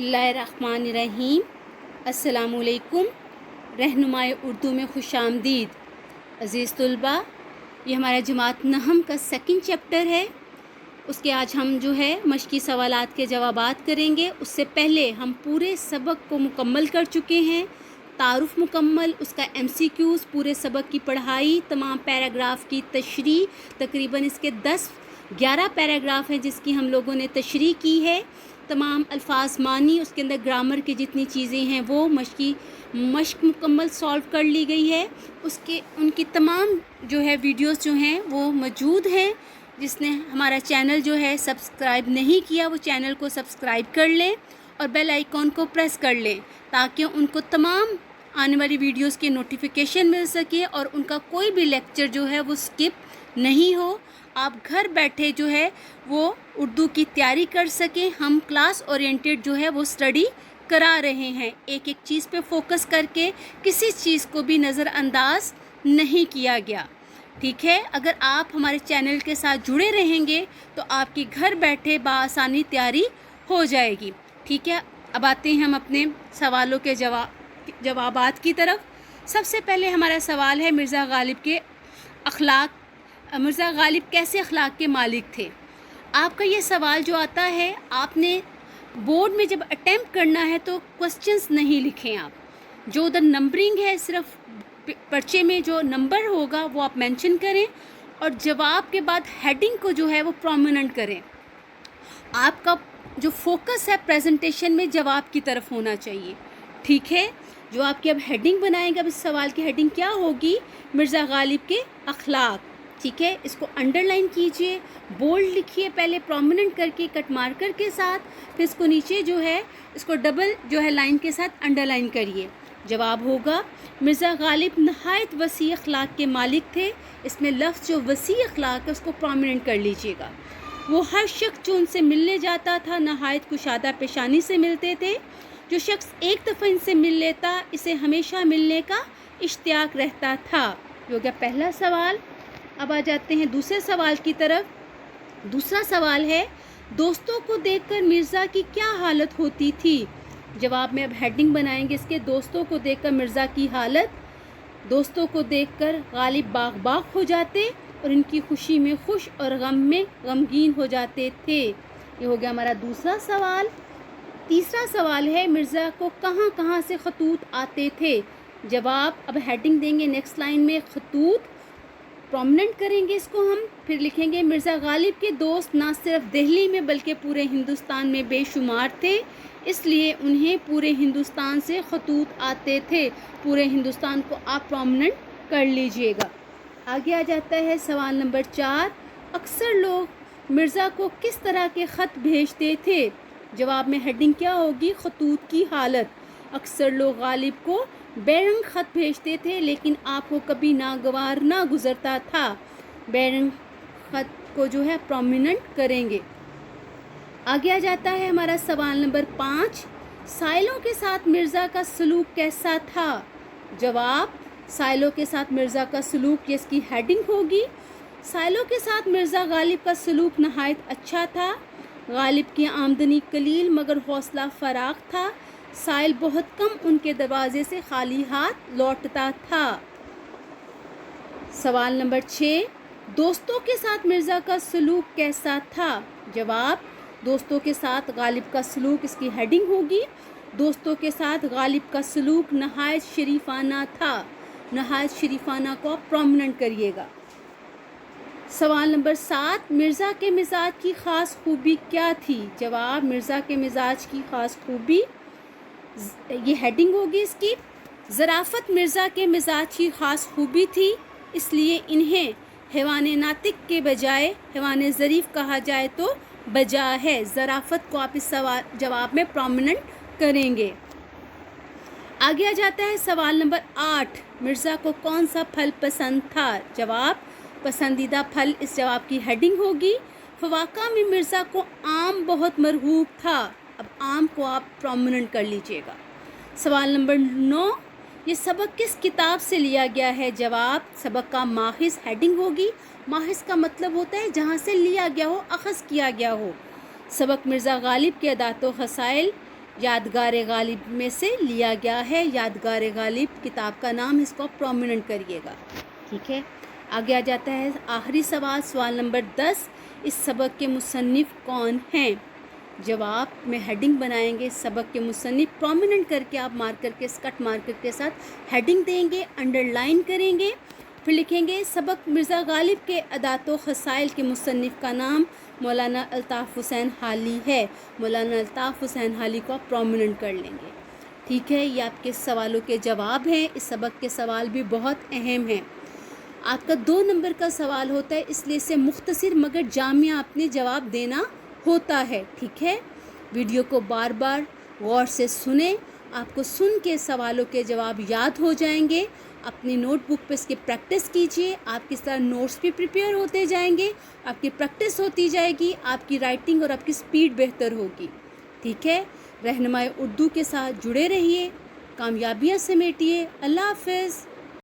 बिस्मिल्लाहिर्रहमानिर्रहीम। अस्सलामु अलैकुम। रहनुमाए उर्दू में खुश आमदीद। अज़ीज़ तलबा, ये हमारा जमात नहम का सेकंड चैप्टर है। उसके आज हम जो है मश्की सवालात के जवाबात करेंगे। उससे पहले हम पूरे सबक को मुकम्मल कर चुके हैं। तारुफ़ मुकम्मल, उसका MCQs, पूरे सबक की पढ़ाई, तमाम पैराग्राफ की तशरीह, तकरीबन इसके 10-11 पैराग्राफ हैं जिसकी हम लोगों ने तशरीह की है। तमाम अल्फाज मानी, उसके अंदर ग्रामर की जितनी चीज़ें हैं वो मश्क मुकम्मल सॉल्व कर ली गई है। उनकी तमाम जो है वीडियोस जो हैं वो मौजूद हैं। जिसने हमारा चैनल जो है सब्सक्राइब नहीं किया वो चैनल को सब्सक्राइब कर लें और बेल आइकॉन को प्रेस कर लें ताकि उनको तमाम आने वाली वीडियोस की नोटिफिकेशन मिल सके और उनका कोई भी लेक्चर जो है वो स्किप नहीं हो। आप घर बैठे जो है वो उर्दू की तैयारी कर सकें। हम क्लास ओरिएंटेड जो है वो स्टडी करा रहे हैं, एक एक चीज़ पे फोकस करके, किसी चीज़ को भी नज़रअंदाज नहीं किया गया। ठीक है, अगर आप हमारे चैनल के साथ जुड़े रहेंगे तो आपकी घर बैठे बआसानी तैयारी हो जाएगी। ठीक है, अब आते हैं हम अपने सवालों के जवाबात की तरफ। सबसे पहले हमारा सवाल है मिर्ज़ा गालिब के अखलाक। मिर्ज़ा गालिब कैसे अखलाक के मालिक थे? आपका ये सवाल जो आता है, आपने बोर्ड में जब अटेम्प्ट करना है तो क्वेश्चंस नहीं लिखें आप। जो उधर नंबरिंग है, सिर्फ पर्चे में जो नंबर होगा वो आप मेंशन करें और जवाब के बाद हेडिंग को जो है वो प्रोमिनेंट करें। आपका जो फोकस है प्रेजेंटेशन में जवाब की तरफ होना चाहिए। ठीक है, जो आपकी अब हेडिंग बनाएंगे, अब इस सवाल की हेडिंग क्या होगी? मिर्ज़ा गालिब के अखलाक। ठीक है, इसको अंडरलाइन कीजिए, बोल्ड लिखिए, पहले प्रोमिनेंट करके कट मार्कर के साथ, फिर इसको नीचे जो है इसको डबल जो है लाइन के साथ अंडरलाइन करिए। जवाब होगा मिर्ज़ा गालिब नहायत वसी अखलाक के मालिक थे। इसमें लफ्ज़ जो वसी अखलाक है उसको प्रोमिनेंट कर लीजिएगा। वो हर शख्स जो उनसे मिलने जाता था नहायत कुशादा पेशानी से मिलते थे। जो शख्स एक दफ़ा इनसे मिल लेता इसे हमेशा मिलने का इश्तियाक रहता था। ये हो गया पहला सवाल। अब आ जाते हैं दूसरे सवाल की तरफ। दूसरा सवाल है, दोस्तों को देखकर मिर्ज़ा की क्या हालत होती थी? जवाब में अब हेडिंग बनाएंगे इसके, दोस्तों को देखकर मिर्ज़ा की हालत। दोस्तों को देखकर गालिब बाग बाग हो जाते और इनकी खुशी में खुश और गम में गमगीन हो जाते थे। ये हो गया हमारा दूसरा सवाल। तीसरा सवाल है, मिर्ज़ा को कहाँ कहाँ से खतूत आते थे? जवाब अब हेडिंग देंगे नेक्स्ट लाइन में, खतूत प्रोमिनेंट करेंगे इसको हम, फिर लिखेंगे मिर्ज़ा गालिब के दोस्त ना सिर्फ दिल्ली में बल्कि पूरे हिंदुस्तान में बेशुमार थे, इसलिए उन्हें पूरे हिंदुस्तान से खतूत आते थे। पूरे हिंदुस्तान को आप प्रोमिनेंट कर लीजिएगा। आगे आ जाता है सवाल नंबर 4। अक्सर लोग मिर्ज़ा को किस तरह के ख़त भेजते थे? जवाब में हेडिंग क्या होगी? खतूत की हालत। अक्सर लोग गालिब को बेरंग ख़त भेजते थे लेकिन आपको कभी नागवार ना गुज़रता था। बेरंग ख़त को जो है प्रोमिनेंट करेंगे। आगे आ जाता है हमारा सवाल नंबर 5। साइलों के साथ मिर्ज़ा का सलूक कैसा था? जवाब, साइलों के साथ मिर्ज़ा का सलूक, ये इसकी हेडिंग होगी। साइलों के साथ मिर्ज़ा गालिब का सलूक नहायत अच्छा था। गालिब की आमदनी कलील मगर हौसला फराख था। साइल बहुत कम उनके दरवाजे से खाली हाथ लौटता था। सवाल नंबर 6। दोस्तों के साथ मिर्ज़ा का सलूक कैसा था? जवाब, दोस्तों के साथ गालिब का सलूक, इसकी हेडिंग होगी। दोस्तों के साथ गालिब का सलूक नहायत शरीफाना था। नहायत शरीफाना को आप प्रोमिनेंट करिएगा। सवाल नंबर 7। मिर्ज़ा के मिजाज की ख़ास खूबी क्या थी? जवाब, मिर्ज़ा के मिजाज की ख़ास खूबी, ये हेडिंग होगी इसकी। ज़राफ़त मिर्ज़ा के मिजाज की ख़ास खूबी थी, इसलिए इन्हें हैवान नातिक के बजाय हैवान ज़रीफ़ कहा जाए तो बजा है। ज़राफ़त को आप इस सवाल जवाब में प्रोमिनेंट करेंगे। आगे आ जाता है सवाल नंबर 8। मिर्ज़ा को कौन सा फल पसंद था? जवाब, पसंदीदा फल, इस जवाब की हेडिंग होगी। फवाका में मिर्ज़ा को आम बहुत मरगूब था। अब आम को आप प्रोमिनेंट कर लीजिएगा। सवाल नंबर 9। ये सबक किस किताब से लिया गया है? जवाब, सबक का माहिज़, हेडिंग होगी। माहिज़ का मतलब होता है जहाँ से लिया गया हो, अख़ज़ किया गया हो। सबक मिर्ज़ा गालिब के अदात व ख़साइल, یادگار غالب میں سے لیا گیا ہے. یادگار غالب کتاب کا نام، اس کو پرومیننٹ کریے گا. ٹھیک ہے، آگے آ جاتا ہے آخری سوال، سوال نمبر 10. اس سبق کے مصنف کون ہیں؟ جواب میں ہیڈنگ بنائیں گے. سبق کے مصنف پرومیننٹ کر کے آپ مارکر کے اسکٹ مارکر کے ساتھ ہیڈنگ دیں گے، انڈر لائن کریں گے. پھر لکھیں گے سبق مرزا غالب کے ادات و خصائل کے مصنف کا نام مولانا الطاف حسین حالی ہے. مولانا الطاف حسین حالی کو آپ پرومیننٹ کر لیں گے. ٹھیک ہے، یہ آپ کے سوالوں کے جواب ہیں. اس سبق کے سوال بھی بہت اہم ہیں. آپ کا 2 نمبر کا سوال ہوتا ہے، اس لیے اسے مختصر مگر جامع آپ نے جواب دینا ہوتا ہے. ٹھیک ہے، ویڈیو کو بار بار غور سے سنیں. آپ کو سن کے سوالوں کے جواب یاد ہو جائیں گے. اپنی نوٹ بک پہ اس کی پریکٹس کیجیے. آپ کس طرح نوٹس بھی پریپیئر ہوتے جائیں گے، آپ کی پریکٹس ہوتی جائے گی، آپ کی رائٹنگ اور آپ کی سپیڈ بہتر ہوگی. ٹھیک ہے، رہنمائے اردو کے ساتھ جڑے رہیے، کامیابیاں سمیٹیے. اللہ حافظ.